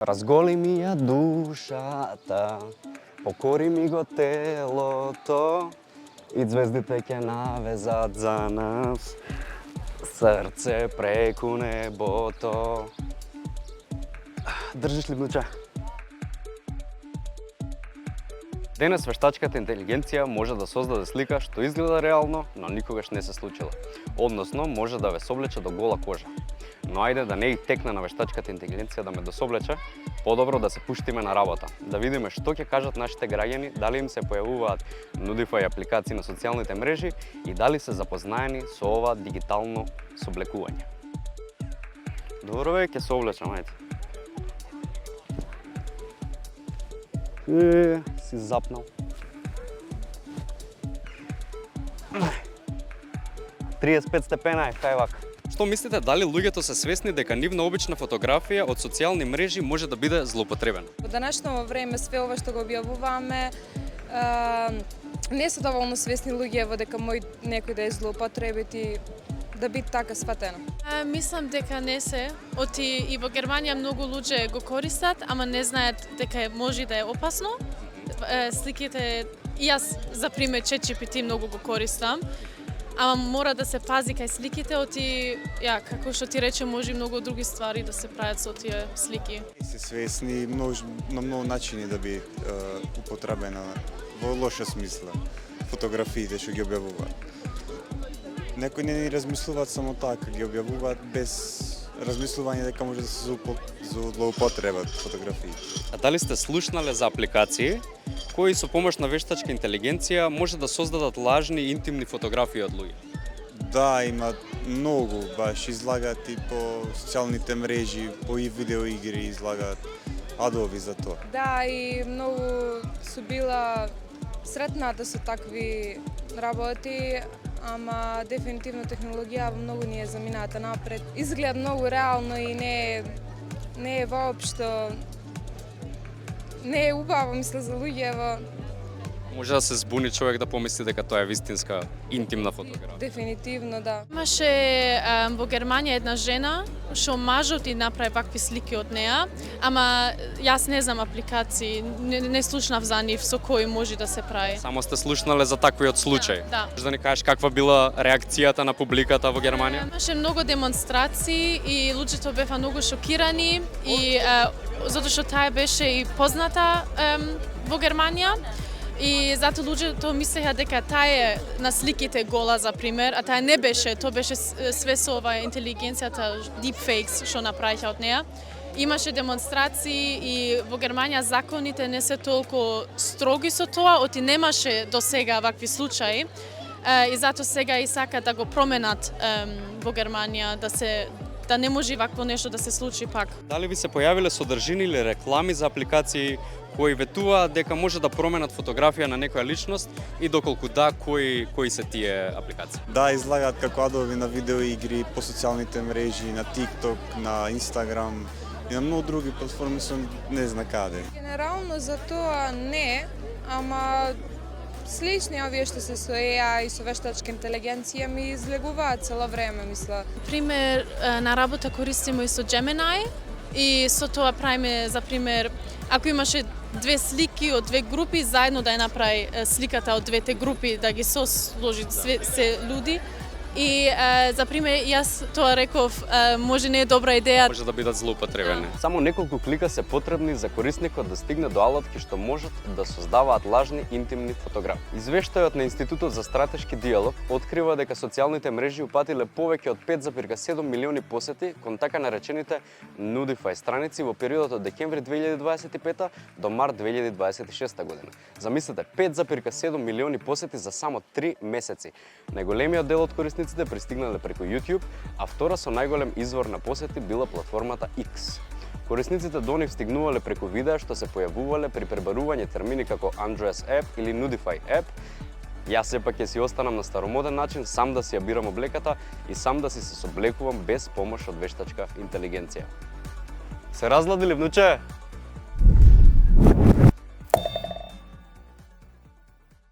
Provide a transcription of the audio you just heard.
Разголи ми ја душата, покори ми го телото и звездите ќе навезат за нас, срце преку небото. Држиш ли внуче? Денес вештачката интелигенција може да создаде слика што изгледа реално, но никогаш не се случила. Односно, може да ве соблече до гола кожа. Но ајде да не и текне на вештачката интелигенција да ме дособлече, подобро да се пуштиме на работа, да видиме што ќе кажат нашите граѓани, дали им се појавуваат Nudify апликации на социјалните мрежи и дали се запознаени со ова дигитално соблекување. Добро ве, ќе се облечам, ајде. Си запнал. 35 степена е, кај вака. Што мислите, дали луѓето се свесни дека нивна обична фотографија од социјални мрежи може да биде злоупотребена? Во денешно време све ова што го објавуваме не се доволно свесни луѓе дека некој да ја злоупотребити, да би така сватено. Мислам дека не се. Оти и во Германија многу луѓе го користат, ама не знаат дека може да е опасно. Сликите, и јас за пример ChatGPT многу го користам, ама мора да се пази кај сликите, оти како што ти рече, може многу други ствари да се прават со тие слики. Се свесни на многу начини да би употребена во лоша смисла фотографиите што ги објавуваат. Некои не ни размислуваат само така, ги објавуваат без размислување дека може да се злоупотребат фотографии. А дали сте слушнале за апликации кои со помош на вештачка интелигенција може да создадат лажни интимни фотографии од луѓе? Да, има многу, баш излагаат и по социјалните мрежи, по и видеоигри излагаат адови за тоа. Да, и многу су била сретната со такви работи, ама дефинитивно технологија многу ни е замината напред. Изгледа многу реално и не е воопшто не е убаво, мисля, за луѓево. Може да се збуни човек да помисли дека тоа е вистинска интимна фотографија. Дефинитивно, да. Имаше во Германија една жена што мажот и направи вакви слики од неа, ама јас не знам апликации, не слушнав за нив со кои може да се прави. Само сте слушнале за таквиот случај. Да. Може да ни кажеш каква била реакцијата на публиката во Германија? Имаше многу демонстрации и луѓето беа многу шокирани и затоа што таа беше и позната во Германија. И затоа луѓето мислеха дека таа е на сликите гола, за пример, а таа не беше, тоа беше све со ова интелигенцијата, deepfakes што направиха од неа. Имаше демонстрации и во Германија законите не се толку строги со тоа, оти немаше до сега вакви случаи. И затоа сега и сакаат да го променат во Германија, да не може вакво нешто да се случи пак. Дали ви се појавиле содржини или реклами за апликации кои ветуваат дека може да променат фотографија на некоја личност и доколку да, кои се тие апликации? Да, излагаат како адови на видеоигри, по социјалните мрежи, на TikTok, на Instagram и на многу други платформи со не зна каде. Генерално за тоа не, ама слични овие што се со AI и со вештачка интелигенција ми излегуваат цело време, мисла. Пример, на работа користиме и со Gemini и со тоа правиме, за пример, ако имаше две слики од две групи, заедно да ја направи сликата од двете групи, да ги сосложи се луѓе. И, за пример, јас тоа реков, може не е добра идеја. Може да бидат злоупотребени. Само неколку клика се потребни за корисникот да стигне до алатки што можат да создаваат лажни интимни фотографии. Извештајот на Институтот за стратешки диалог открива дека социјалните мрежи упатиле повеќе од 5,7 милиони посети кон така наречените Nudify страници во периодот од декември 2025 до март 2026 година. Замислете, 5,7 милиони посети за само 3 месеци. Најголемиот дел од корисниците пристигнале преку YouTube, а втора со најголем извор на посети била платформата X. Корисниците до нив стигнувале преку видеа што се појавувале при пребарување термини како Undress App или Nudify App. Јас сепак ќе си останам на старомоден начин, сам да си ја бирам облеката и сам да си се соблекувам без помош од вештачка интелигенција. Се разладили, внуче?